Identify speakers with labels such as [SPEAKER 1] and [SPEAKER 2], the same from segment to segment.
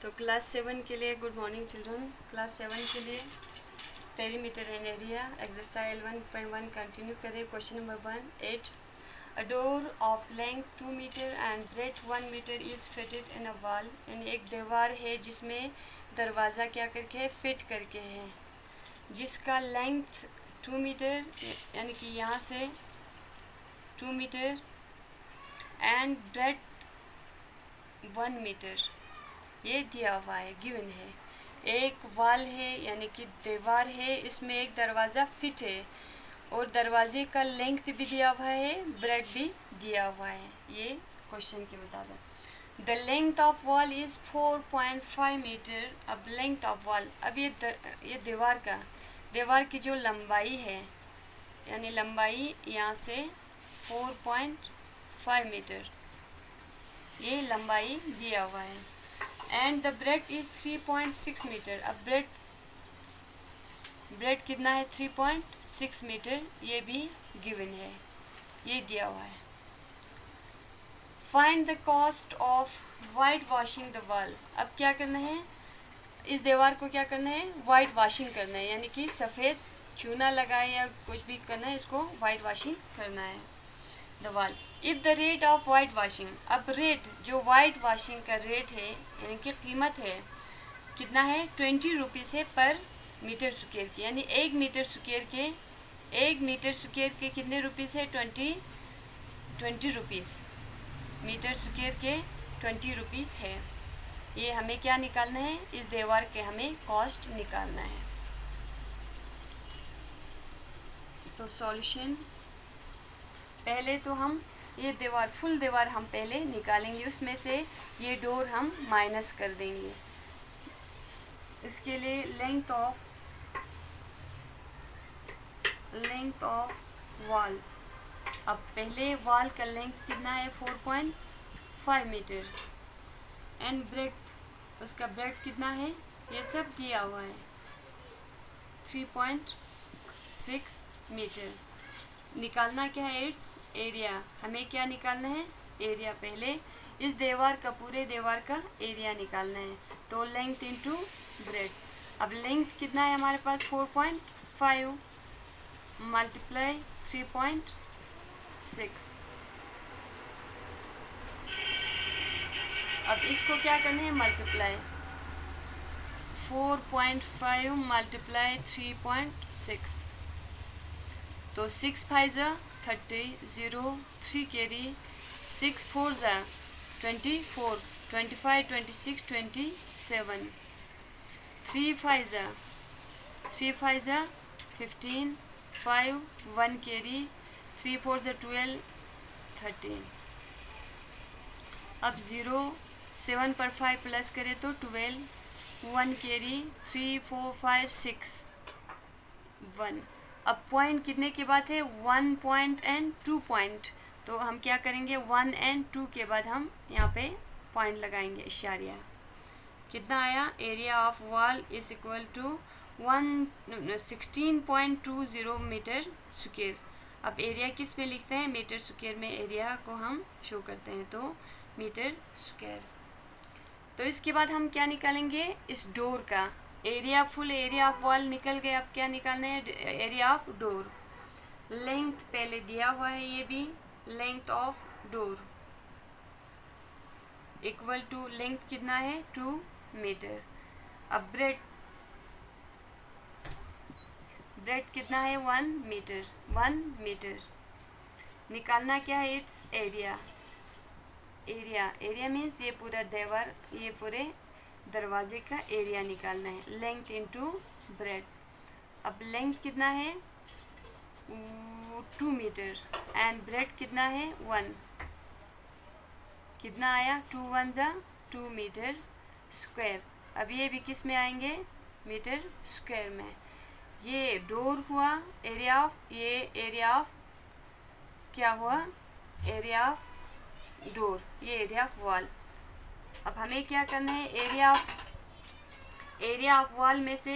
[SPEAKER 1] तो क्लास 7 के लिए गुड मॉर्निंग चिल्ड्रन। क्लास 7 के लिए perimeter and area exercise 1.1 continue करें। Question number 1 8 a door of length 2 metre and breadth 1 metre is fitted in a wall. यानी एक दीवार है जिसमें दरवाज़ा क्या करके है, फिट करके है, जिसका लेंथ 2 मीटर यानी कि यहाँ से 2 मीटर एंड ब्रेथ 1 मीटर ये दिया हुआ है, गिवन है। एक वॉल है यानी कि दीवार है, इसमें एक दरवाज़ा फिट है और दरवाजे का लेंथ भी दिया हुआ है, ब्रेथ भी दिया हुआ है। ये क्वेश्चन के मुताबिक the length of wall is 4.5 metre. अब लेंथ ऑफ वॉल, अब ये दीवार की जो लंबाई है, यानी लंबाई यहाँ से 4.5 मीटर ये लंबाई दिया हुआ है। And the breadth is 3.6 metre. अब ब्रेथ कितना है, 3.6 मीटर, ये भी गिवन है, ये दिया हुआ है। Find the cost of white washing the wall. अब क्या करना है, इस दीवार को क्या करना है, वाइट वॉशिंग करना है, यानी कि सफ़ेद चूना लगाए या कुछ भी करना है, इसको वाइट वॉशिंग करना है the wall. If the rate of whitewashing, अब रेट जो वाइट वॉशिंग का रेट है यानी कि कीमत है कितना है, 20 रुपीज़ है पर मीटर स्क्वायर की, यानी 1 मीटर स्क्वायर के कितने रुपीज़ है, 20 रुपीज़। मीटर स्क्वायर के 20 रुपीज़ है। ये हमें क्या निकालना है, इस दीवार के हमें कॉस्ट निकालना है। तो सॉल्यूशन, पहले तो हम ये फुल दीवार हम पहले निकालेंगे, उसमें से ये डोर हम माइनस कर देंगे। इसके लिए लेंथ ऑफ वॉल, अब पहले वॉल का लेंथ कितना है, 4.5 मीटर एंड ब्रेथ, उसका ब्रेथ कितना है, ये सब दिया हुआ है, 3.6 मीटर। निकालना क्या है, इट्स एरिया। हमें क्या निकालना है, एरिया। पहले इस दीवार का, पूरे दीवार का एरिया निकालना है। तो लेंथ इंटू ब्रेथ। अब लेंथ कितना है हमारे पास, 4.5 मल्टीप्लाई 3.6। अब इसको क्या करना है, मल्टीप्लाई 4.5 मल्टीप्लाई 3.6, तो 6 5 ज़ा 30, 0 3 कैरी, 6 4 ज़ा 24, 25 26 27, 3 5 ज़ा 15, 5 1 कैरी, 3 4 ज़ा 12 13। अब 0 7 पर 5 प्लस करें तो 12, 1 कैरी, 3 4 5 6 1। अब पॉइंट कितने के बाद है, 1 पॉइंट एंड 2 पॉइंट, तो हम क्या करेंगे, 1 एंड 2 के बाद हम यहाँ पे पॉइंट लगाएंगे, इशारिया। कितना आया, area of wall is equal to 16.20 metre square. अब एरिया किस में लिखते हैं, मीटर स्क्वायर में एरिया को हम शो करते हैं, तो मीटर स्क्वायर। तो इसके बाद हम क्या निकालेंगे, इस डोर का area, full area of wall निकल गया। अब क्या निकालना है, एरिया ऑफ डोर। लेंथ पहले दिया हुआ है, ये भी length of door equal to, length कितना है, 2 मीटर। अब ब्रेथ कितना है, 1 मीटर। निकालना क्या है, इट्स एरिया। एरिया मीन्स ये पूरा दीवार, ये पूरे दरवाजे का एरिया निकालना है, लेंथ इंटू ब्रेथ। अब लेंथ कितना है, 2 मीटर एंड ब्रेथ कितना है, 1। कितना आया, 2 1 ज़ा 2 मीटर स्क्वायर। अब ये भी किस में आएंगे, मीटर स्क्वायर में। ये डोर हुआ एरिया ऑफ, ये एरिया ऑफ क्या हुआ, एरिया ऑफ डोर, ये एरिया ऑफ वॉल। अब हमें क्या करना है, एरिया ऑफ वॉल में से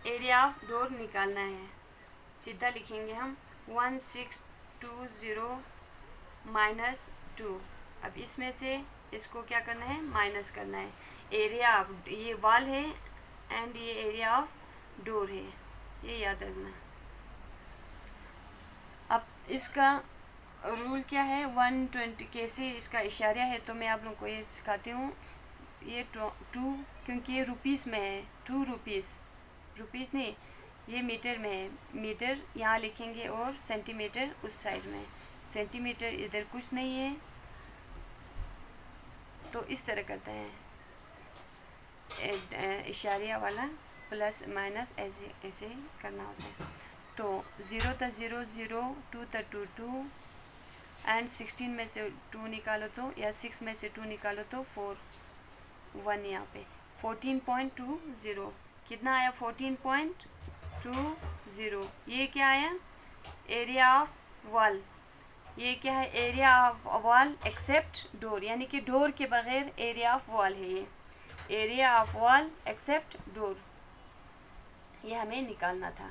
[SPEAKER 1] एरिया ऑफ डोर निकालना है। सीधा लिखेंगे हम 1620 माइनस 2। अब इसमें से इसको क्या करना है, माइनस करना है। एरिया ऑफ, ये वॉल है एंड ये एरिया ऑफ डोर है, ये याद रखना। अब इसका रूल क्या है, 120 कैसे इसका इशारा है, तो मैं आप लोगों को ये सिखाती हूँ। ये 2, क्योंकि ये रुपीस में है, 2 रुपीस, रुपीस नहीं, ये मीटर में है। मीटर यहाँ लिखेंगे और सेंटीमीटर उस साइड में, सेंटीमीटर इधर कुछ नहीं है, तो इस तरह करते हैं, इशारिया वाला प्लस माइनस ऐसे ऐसे करना होता है। तो 0 था 0 0, 2 था 2 2, एंड 16 में से 2 निकालो तो, या 6 में से 2 निकालो तो 4 1 यहाँ पे 14.20 कितना आया, 14.20। ये क्या आया, एरिया ऑफ वॉल। ये क्या है, area of wall except door, यानी कि डोर के बगैर एरिया ऑफ वॉल है ये, area of wall except door. ये हमें निकालना था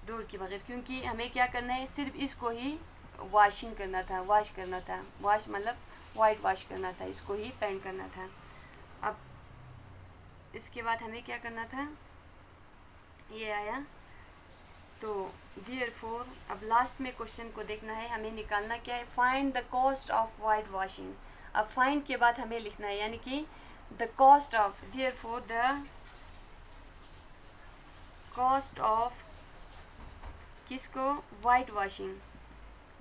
[SPEAKER 1] डोर के बगैर, क्योंकि हमें क्या करना है, सिर्फ इसको ही वॉशिंग करना था, वॉश करना था, वॉश मतलब वाइट वॉश करना था, इसको ही पेंट करना था। अब इसके बाद हमें क्या करना था, ये आया। तो देयरफॉर अब लास्ट में क्वेश्चन को देखना है, हमें निकालना क्या है, find the cost of whitewashing. अब फाइंड के बाद हमें लिखना है, यानी कि the cost of, therefore the cost of किसको, whitewashing,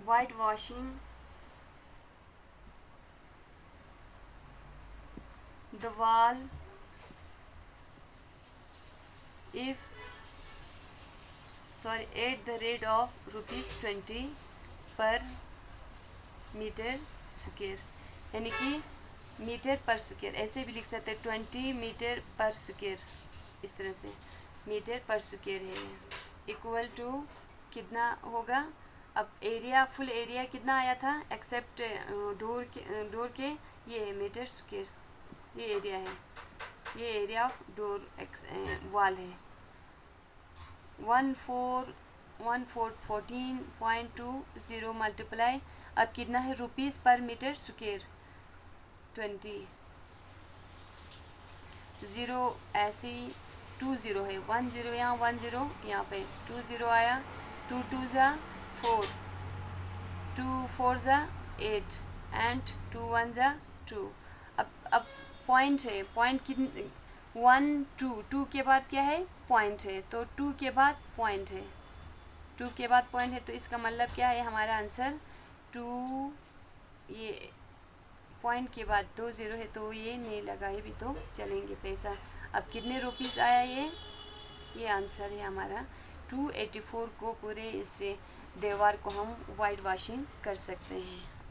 [SPEAKER 1] whitewashing the wall at the rate of ₹20 पर मीटर स्क्वायर, यानी कि मीटर पर स्क्वायर, ऐसे भी लिख सकते हैं 20 मीटर पर स्क्वायर, इस तरह से मीटर पर स्क्वायर है, इक्वल टू कितना होगा। अब एरिया, फुल एरिया कितना आया था एक्सेप्ट डोर के, ये है मीटर स्क्वायर, ये एरिया है, ये एरिया ऑफ डोर वॉल है। 14.20 मल्टीप्लाई, अब कितना है, रुपीस पर मीटर स्क्वायर 20, 0 ऐसे ही 20 है, 10 यहाँ 10 यहाँ पे 20 आया, 2 2 ज़ा 4, 2 4 ज़ा 8 एंड 2 1 ज़ा 2। अब पॉइंट है, पॉइंट कितने, 1 2, 2 के बाद क्या है, पॉइंट है, तो 2 के बाद पॉइंट है, 2 के बाद पॉइंट है, तो इसका मतलब क्या है, हमारा आंसर 2, ये पॉइंट के बाद 2 0 है, तो ये नहीं लगाए भी तो चलेंगे पैसा। अब कितने रुपीस आया, ये आंसर है हमारा 284 को पूरे इससे दीवार को हम वाइट वॉशिंग कर सकते हैं।